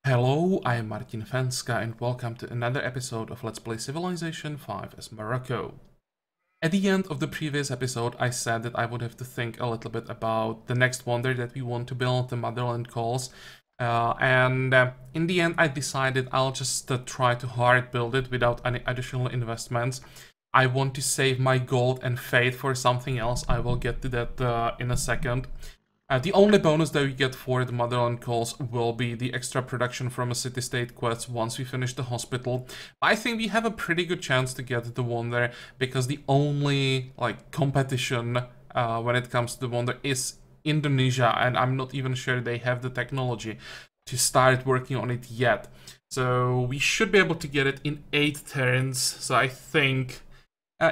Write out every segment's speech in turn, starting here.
Hello, I am Martin Fencka and welcome to another episode of Let's Play Civilization 5 as Morocco. At the end of the previous episode, I said that I would have to think a little bit about the next wonder that we want to build, the Motherland Calls. In the end, I decided I'll just try to hard build it without any additional investments. I want to save my gold and faith for something else. I will get to that in a second. The only bonus that we get for the Motherland Calls will be the extra production from a city-state quest once we finish the hospital. I think we have a pretty good chance to get the wonder, because the only competition when it comes to the wonder is Indonesia, and I'm not even sure they have the technology to start working on it yet. So we should be able to get it in 8 turns, so I think...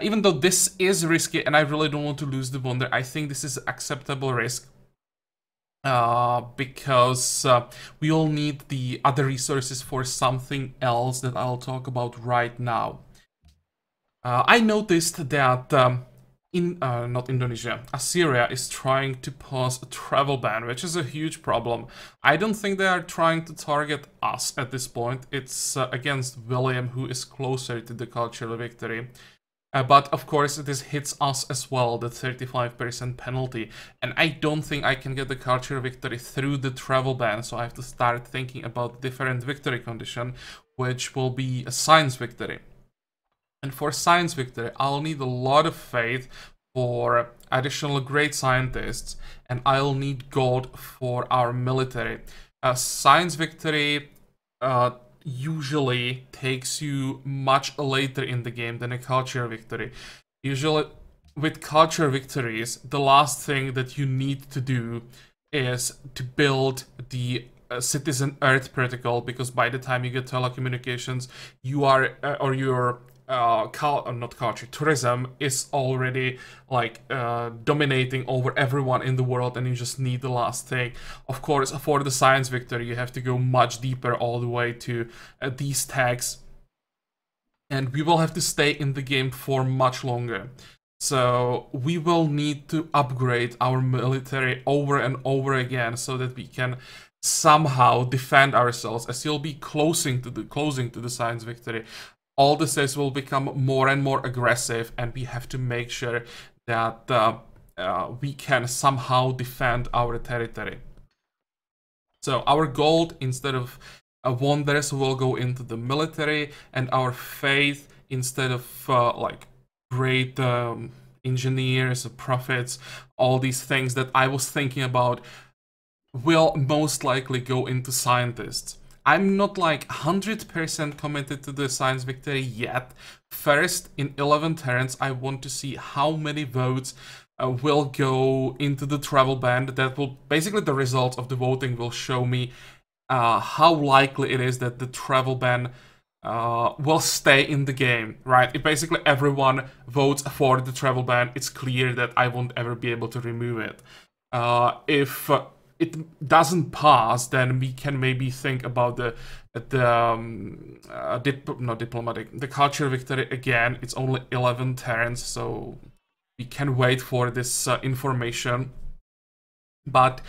even though this is risky and I really don't want to lose the wonder, I think this is acceptable risk. Because we all need the other resources for something else that I'll talk about right now. I noticed that not Indonesia, Assyria is trying to pause a travel ban, which is a huge problem. I don't think they are trying to target us at this point. It's against William, who is closer to the cultural victory. But of course this hits us as well, the 35% penalty, and I don't think I can get the cultural victory through the travel ban, so I have to start thinking about different victory condition, which will be a science victory. And for science victory, I'll need a lot of faith for additional great scientists, and I'll need gold for our military. Science victory usually takes you much later in the game than a culture victory. Usually with culture victories, the last thing that you need to do is to build the Citizen Earth protocol, because by the time you get telecommunications, you are or your tourism is already dominating over everyone in the world, and you just need the last thing. Of course, for the science victory, you have to go much deeper, all the way to these tags, and we will have to stay in the game for much longer. So we will need to upgrade our military over and over again so that we can somehow defend ourselves. As you'll be closing to the science victory, all the states will become more and more aggressive, and we have to make sure that we can somehow defend our territory. So our gold, instead of wonders, will go into the military, and our faith, instead of great engineers, prophets, all these things that I was thinking about, will most likely go into scientists. I'm not 100% committed to the science victory yet. First, in 11 turns, I want to see how many votes will go into the travel ban. That will basically, the result of the voting will show me how likely it is that the travel ban will stay in the game, right? If basically everyone votes for the travel ban, it's clear that I won't ever be able to remove it. If it doesn't pass, then we can maybe think about the culture victory again. It's only 11 turns, so we can wait for this information. But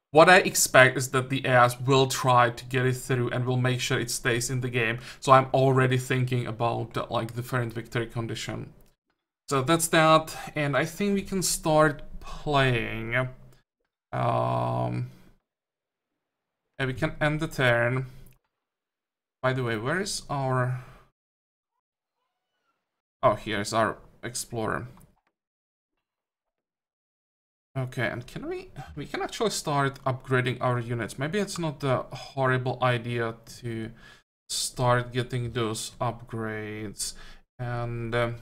what I expect is that the AIs will try to get it through and will make sure it stays in the game. So I'm already thinking about different victory condition. So that's that, and I think we can start playing. And we can end the turn. By the way, where is our... Oh, here's our explorer. Okay, and can we can actually start upgrading our units. Maybe it's not a horrible idea to start getting those upgrades. And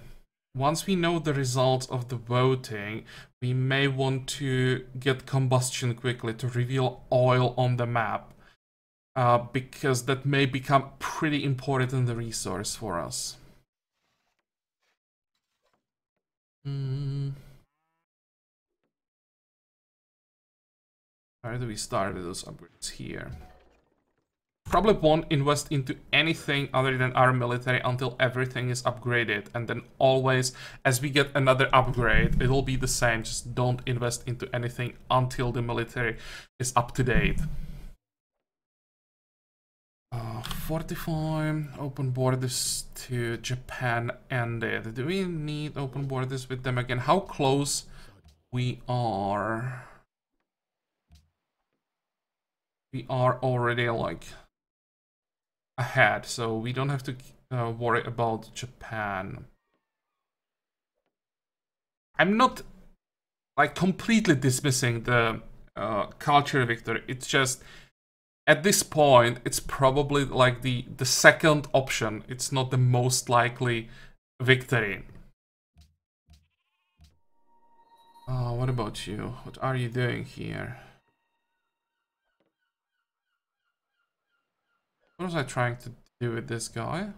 once we know the results of the voting, we may want to get combustion quickly to reveal oil on the map, because that may become pretty important in the resource for us. Where do we start with those upgrades? Here. Probably won't invest into anything other than our military until everything is upgraded, and then always, as we get another upgrade, it will be the same. Just don't invest into anything until the military is up to date. 45, open borders to Japan ended. Do we need open borders with them again? How close we are? We are already like ahead, so we don't have to worry about Japan. I'm not like completely dismissing the culture victory. It's just at this point, it's probably like the second option. It's not the most likely victory. What about you? What are you doing here? What was I trying to do with this guy?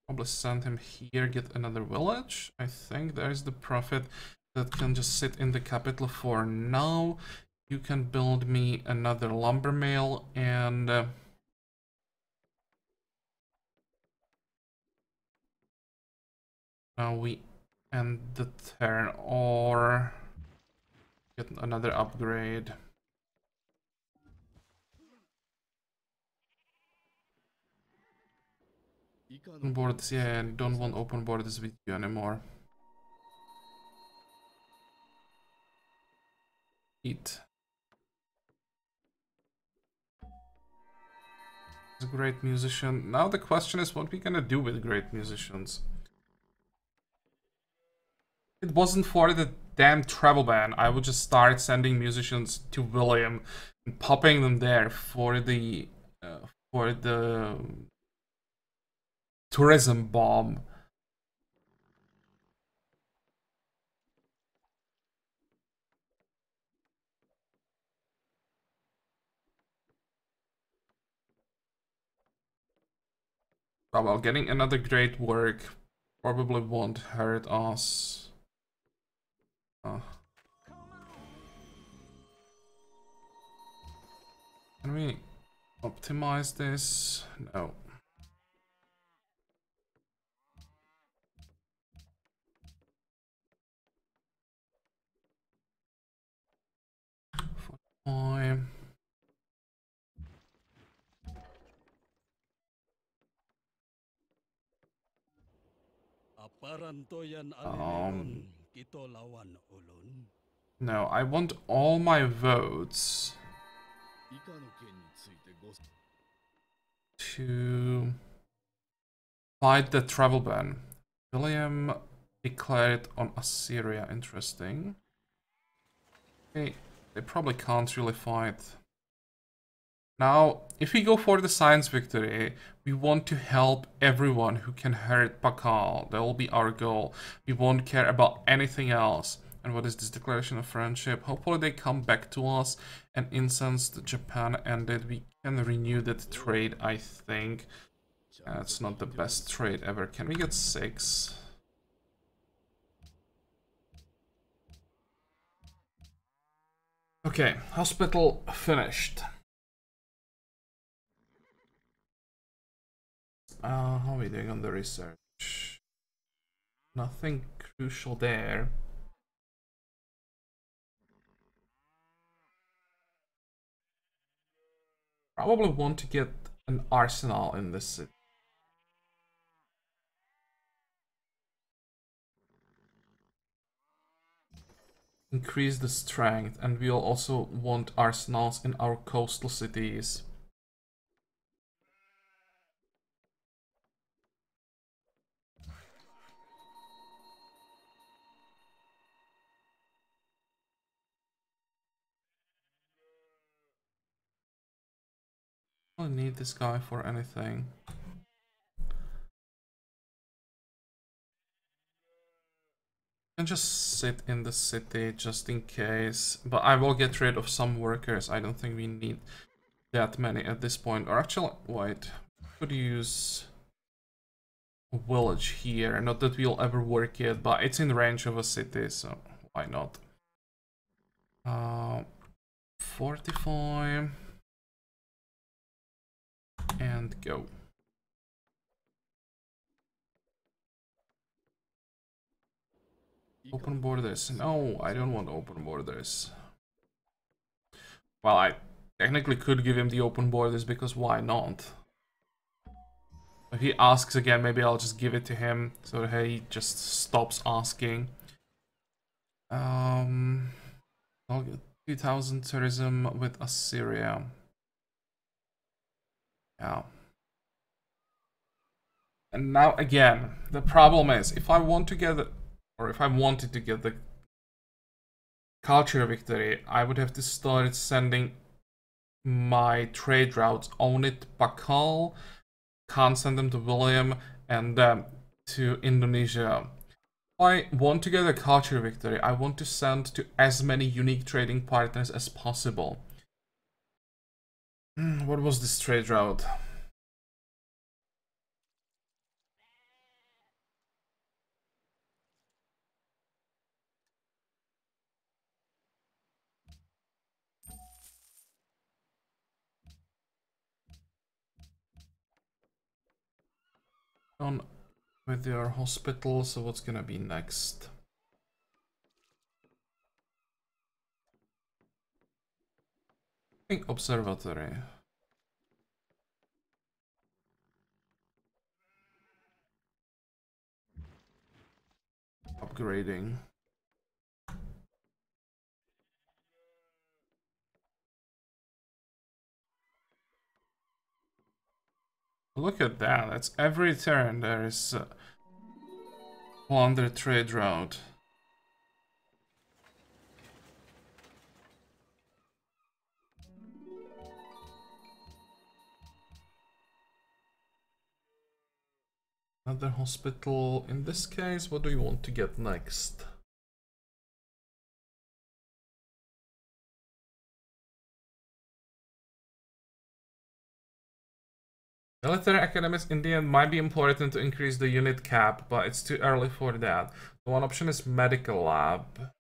Probably send him here, get another village. I think there's the prophet that can just sit in the capital for now. You can build me another lumber mill and now we end the turn or get another upgrade. Open borders, yeah, I don't want open borders with you anymore. Eat. He's a great musician. Now the question is what we're gonna do with great musicians. If it wasn't for the damn travel ban, I would just start sending musicians to William and popping them there for the tourism bomb. Oh, well, getting another great work probably won't hurt us. Can we optimize this? No. Fine. No, I want all my votes to fight the travel ban. William declared on Assyria. Interesting. Okay, they probably can't really fight. Now, if we go for the science victory, we want to help everyone who can hurt Pakal. That will be our goal. We won't care about anything else. And what is this declaration of friendship? Hopefully they come back to us. And since Japan ended, we can renew that trade, I think. It's not the best trade ever. Can we get 6? Okay, hospital finished. How are we doing on the research? Nothing crucial there. Probably want to get an arsenal in this city. Increase the strength, and we'll also want arsenals in our coastal cities. I don't need this guy for anything. And just sit in the city just in case. But I will get rid of some workers. I don't think we need that many at this point. Or actually, wait. Could use a village here. Not that we'll ever work it, but it's in range of a city, so why not? 45 and go. Open borders. No, I don't want open borders. Well, Technically could give him the open borders because why not? If he asks again, maybe I'll just give it to him so that he just stops asking. I'll get 2000 tourism with Assyria. Yeah. And now again, the problem is if I want to get, or if I wanted to get the culture victory, I would have to start sending my trade routes only to Pakal, can't send them to William, and to Indonesia. If I want to get a culture victory, I want to send to as many unique trading partners as possible. What was this trade route? On with your hospital, so what's gonna be next? I think observatory. Upgrading. Look at that, that's every turn there is plunder trade route. Another hospital. In this case, what do you want to get next? Military academies in the end might be important to increase the unit cap, but it's too early for that. One option is medical lab.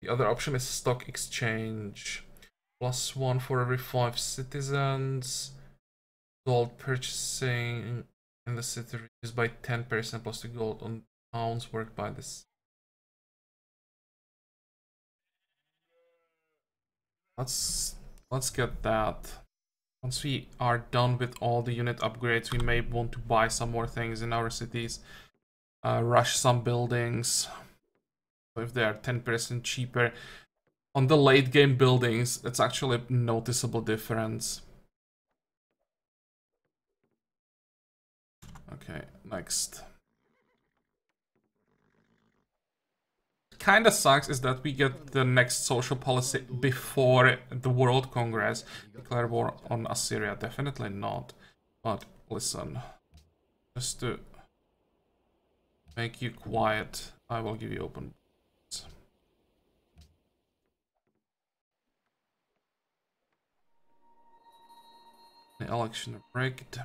The other option is stock exchange. +1 for every 5 citizens. Gold purchasing in the city reduced by 10% plus the gold on towns worked by this. Let's get that. Once we are done with all the unit upgrades, we may want to buy some more things in our cities. Rush some buildings. If they are 10% cheaper. On the late game buildings, it's actually a noticeable difference. Okay, next. Kinda sucks is that we get the next social policy before the World Congress. Declare war on Assyria, definitely not. But listen, just to make you quiet, I will give you open. The election rigged.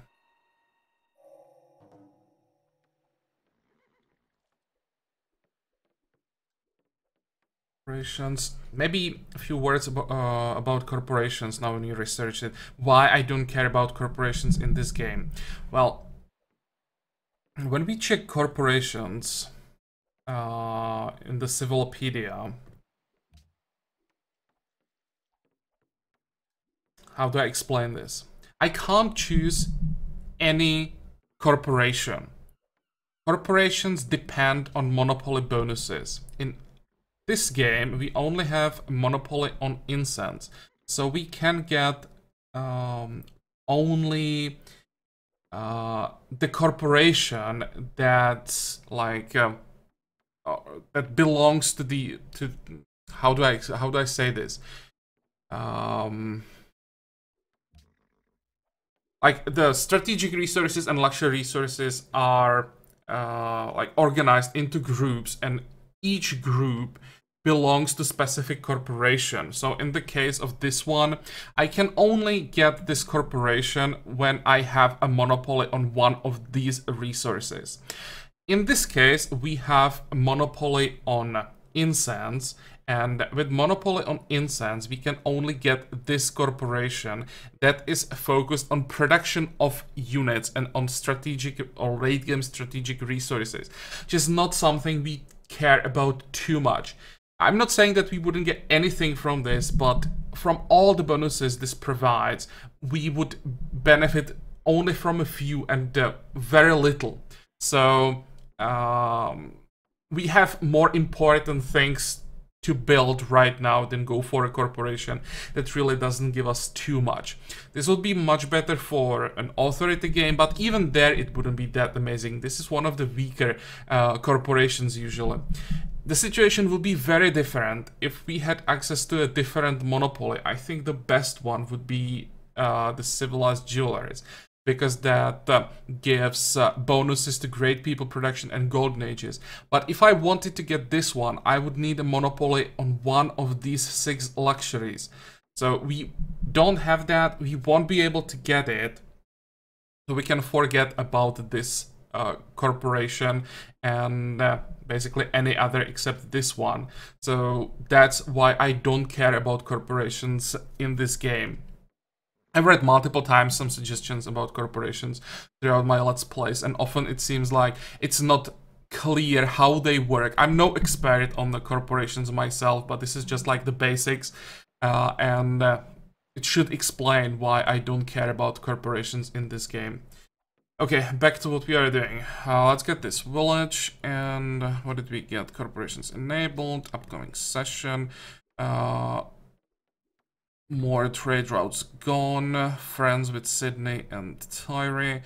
Corporations. Maybe a few words about corporations now when you research it. Why I don't care about corporations in this game. Well, when we check corporations in the Civilopedia, how do I explain this? I can't choose any corporation. Corporations depend on monopoly bonuses. In this game, we only have monopoly on incense, so we can get only the corporation that's like that belongs to the how do I say this? Like the strategic resources and luxury resources are like organized into groups, and each group belongs to specific corporation. So in the case of this one, I can only get this corporation when I have a monopoly on one of these resources. In this case, we have a monopoly on incense, and with monopoly on incense, we can only get this corporation that is focused on production of units and on strategic or late game strategic resources, which is not something we care about too much. I'm not saying that we wouldn't get anything from this, but from all the bonuses this provides, we would benefit only from a few and very little. So we have more important things to build right now than go for a corporation that really doesn't give us too much. This would be much better for an authority game, but even there it wouldn't be that amazing. This is one of the weaker corporations usually. The situation will be very different if we had access to a different monopoly. I think the best one would be the civilized jewelers, because that gives bonuses to great people production and golden ages. But if I wanted to get this one, I would need a monopoly on one of these 6 luxuries. So we don't have that, we won't be able to get it, so we can forget about this corporation and basically any other except this one. So that's why I don't care about corporations in this game. I've read multiple times some suggestions about corporations throughout my Let's Plays, and often it seems like it's not clear how they work. I'm no expert on the corporations myself, but this is just like the basics, and it should explain why I don't care about corporations in this game. Okay, back to what we are doing. Let's get this village, and what did we get? Corporations enabled, upcoming session, more trade routes gone, friends with Sydney and Tyre,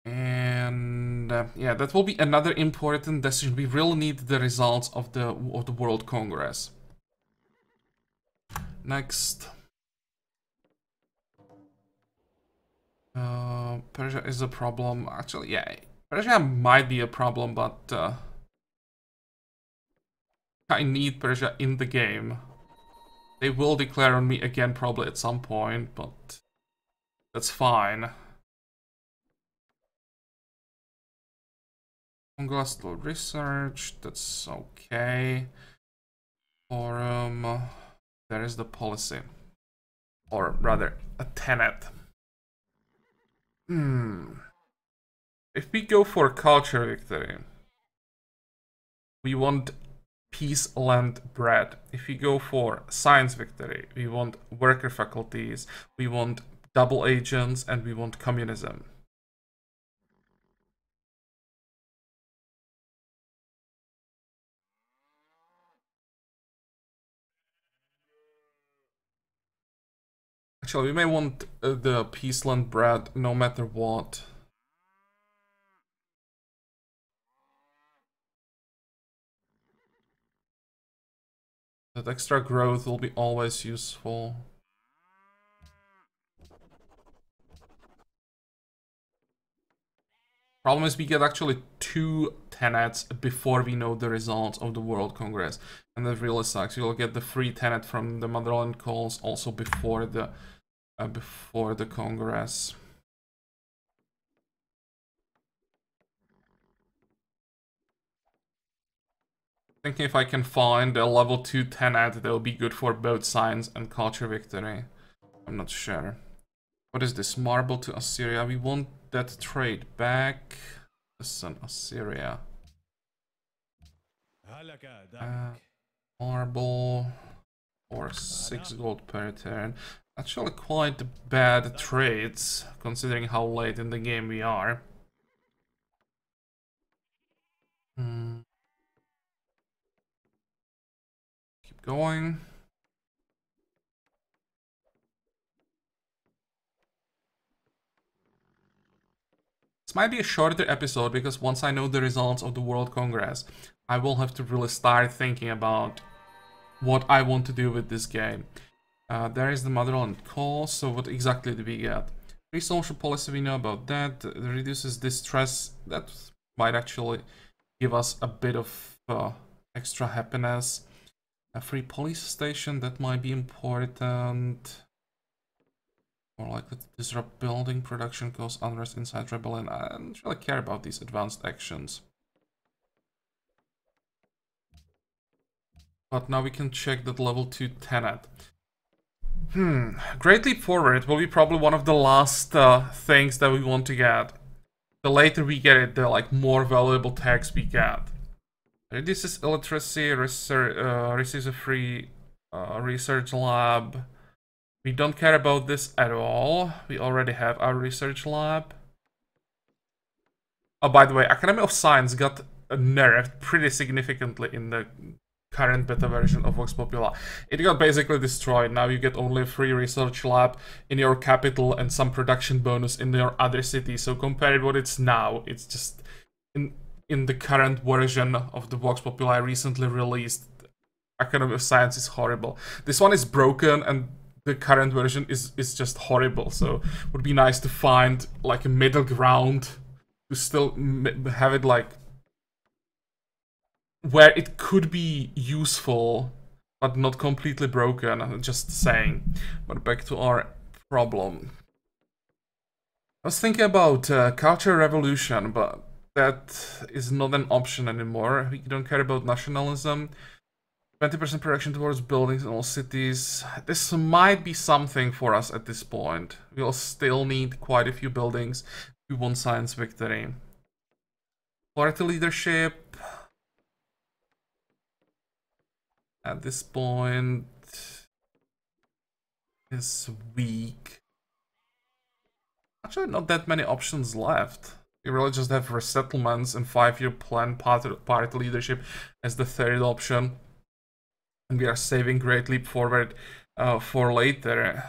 and yeah, that will be another important decision. We really need the results of the World Congress. Next. Persia is a problem. Actually, yeah, Persia might be a problem, but I need Persia in the game. They will declare on me again probably at some point, but that's fine. Congressional research, that's okay. Forum, there is the policy. Or rather, a tenet. If we go for culture victory, we want peace, land, bread. If we go for science victory, we want worker faculties, we want double agents, and we want communism. Actually, we may want the peace, land, bread no matter what. That extra growth will be always useful. Problem is we get actually 2 tenets before we know the results of the World Congress. And that really sucks. You'll get the free tenet from the Motherland calls also before the Congress. Thinking if I can find a level 2 tenet that will be good for both science and culture victory. I'm not sure. What is this? Marble to Assyria. We want that trade back. Listen, Assyria. Marble or 6 gold per turn. Actually quite bad trades, considering how late in the game we are. Keep going. This might be a shorter episode because once I know the results of the World Congress, I will have to really start thinking about what I want to do with this game. There is the Motherland call, so what exactly do we get? Free social policy, we know about that. It reduces distress. That might actually give us a bit of extra happiness. A free police station, that might be important. Or like disrupt building production, cause unrest inside rebellion. I don't really care about these advanced actions. But now we can check that level 2 tenet. Great Leap Forward will be probably one of the last things that we want to get. The later we get it, the like more valuable tags we get. Reduces illiteracy, receives a free research lab. We don't care about this at all. We already have our research lab. Oh, by the way, Academy of Science got nerfed pretty significantly in the current beta version of Vox Populi. It got basically destroyed. Now you get only a free research lab in your capital and some production bonus in your other city. So compared to what it's now, it's just in the current version of the Vox Populi recently released, Academy of Science is horrible. This one is broken and the current version is just horrible. So it would be nice to find like a middle ground to still have it like where it could be useful, but not completely broken. I'm just saying. But back to our problem. I was thinking about cultural revolution, but that is not an option anymore. We don't care about nationalism. 20% production towards buildings in all cities. This might be something for us at this point. We'll still need quite a few buildings. We want science victory. Party leadership. At this point is weak. Actually, not that many options left. You really just have resettlements and 5-year plan party leadership as the third option. And we are saving Great Leap Forward for later.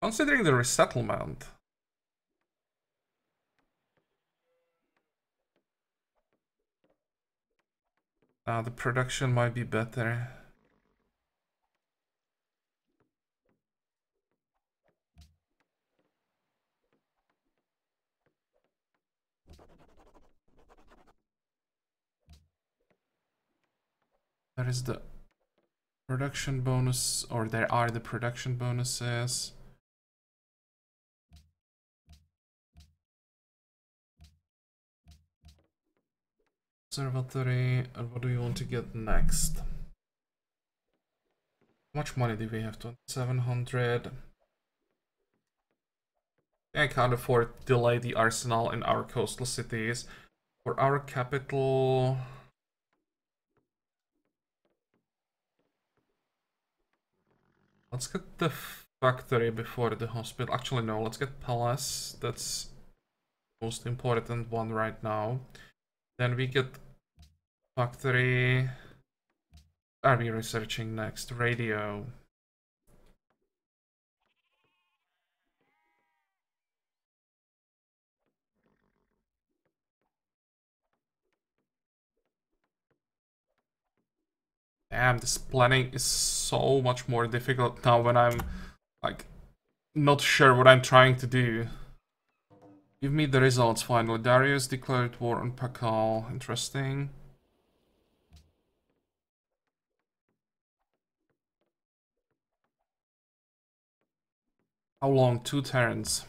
Considering the resettlement. The production might be better. There is the production bonus, or there are the production bonuses. Observatory, and what do we want to get next? How much money do we have? 2,700. I can't afford to delay the arsenal in our coastal cities. For our capital... Let's get the factory before the hospital. Actually, no, let's get palace. That's the most important one right now. Then we get factory. Are we researching next? Radio. Damn, this planning is so much more difficult now when I'm, like, not sure what I'm trying to do. Give me the results finally. Darius declared war on Pakal. Interesting. How long? 2 turns.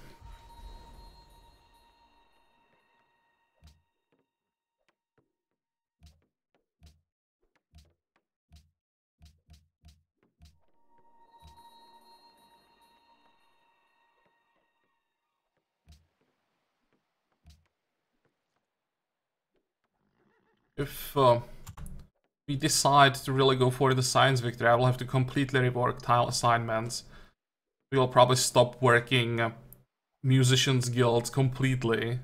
If we decide to really go for the science victory, I will have to completely rework tile assignments. We will probably stop working musicians guilds completely.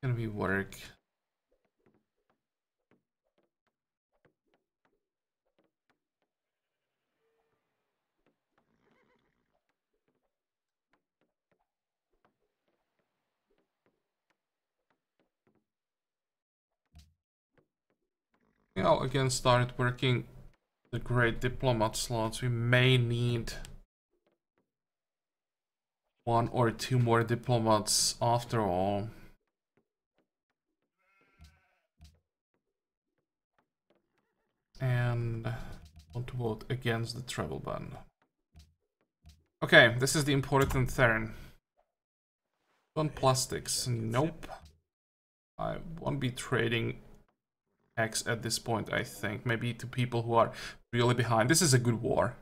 Can we work? I'll again start working the great diplomat slots. We may need 1 or 2 more diplomats after all. And Want to vote against the travel ban. Okay, this is the important turn. On plastics, nope. I won't be trading X at this point, I think. Maybe to people who are really behind. This is a good war.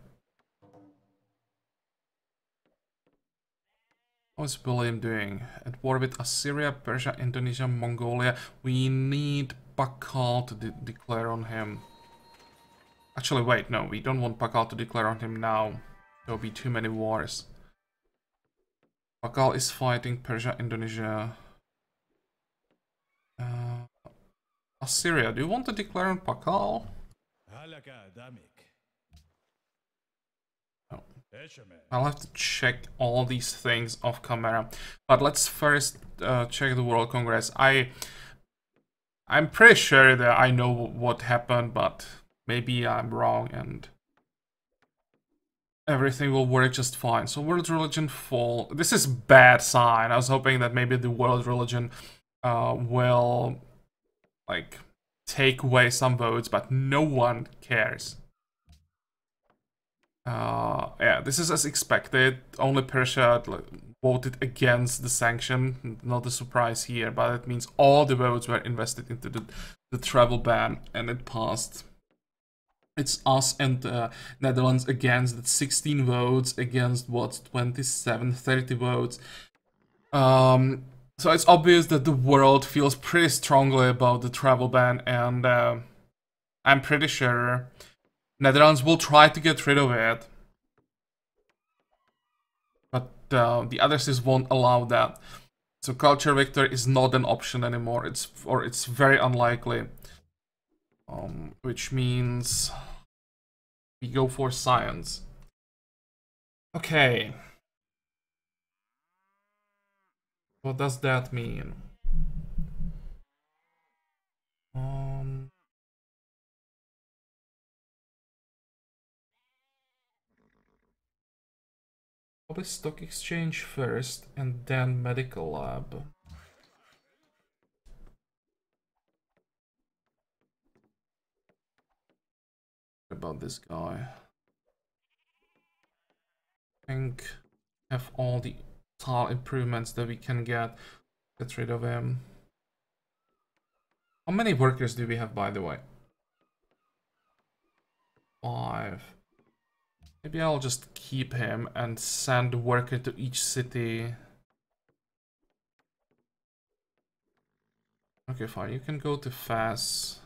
What's William doing? At war with Assyria, Persia, Indonesia, Mongolia. We need Pakal to declare on him. Actually, wait, no, we don't want Pakal to declare on him now. There will be too many wars. Pakal is fighting Persia, Indonesia. Assyria, do you want to declare on Pakal? No. I'll have to check all these things off camera. But let's first check the World Congress. I'm pretty sure that I know what happened, but maybe I'm wrong and everything will work just fine. So world religion fall. This is bad sign. I was hoping that maybe the world religion will like take away some votes, but no one cares. Yeah, this is as expected. Only Persia voted against the sanction. Not a surprise here, but it means all the votes were invested into the travel ban, and it passed. It's us and Netherlands against. That's 16 votes against what, 27, 30 votes. So it's obvious that the world feels pretty strongly about the travel ban, and I'm pretty sure Netherlands will try to get rid of it. But the others won't allow that. So culture victory is not an option anymore. It's very unlikely. Which means we go for science. Okay. What does that mean? Probably stock exchange first and then medical lab. What about this guy? I think have all the tile improvements that we can get rid of him. How many workers do we have, by the way? 5. Maybe I'll just keep him and send a worker to each city. Okay, fine. You can go to Fas.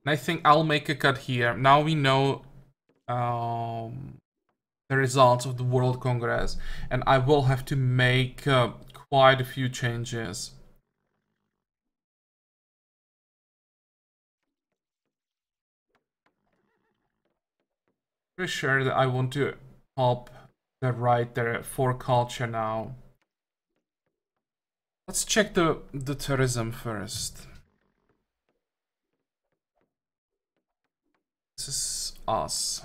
And I think I'll make a cut here. Now we know the results of the World Congress, and I will have to make quite a few changes. Pretty sure that I want to pop the right there for culture now. Let's check the tourism first. This is us.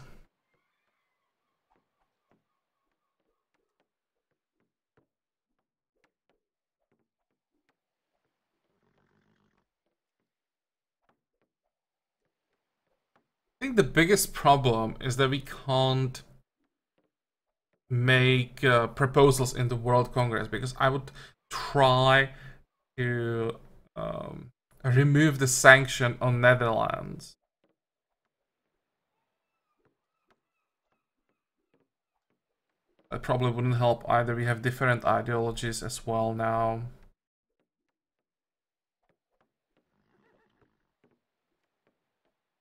I think the biggest problem is that we can't make proposals in the World Congress, because I would try to remove the sanction on Netherlands. That probably wouldn't help either. We have different ideologies as well now.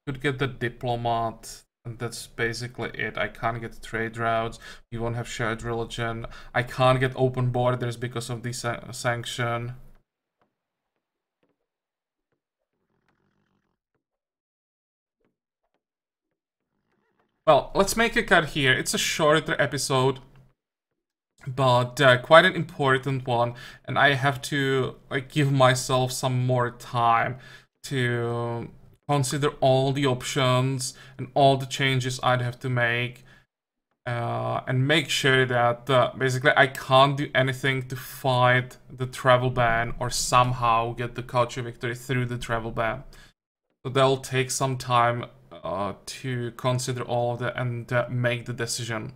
Could get the diplomat, and that's basically it. I can't get trade routes. We won't have shared religion. I can't get open borders because of this sanction. Well, let's make a cut here. It's a shorter episode, but quite an important one, and I have to like give myself some more time to consider all the options and all the changes I'd have to make. and make sure that basically I can't do anything to fight the travel ban or somehow get the culture victory through the travel ban. So that'll take some time to consider all of that and make the decision.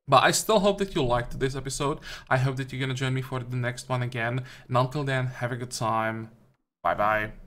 But I still hope that you liked this episode. I hope that you're gonna join me for the next one again. And until then, have a good time. Bye bye.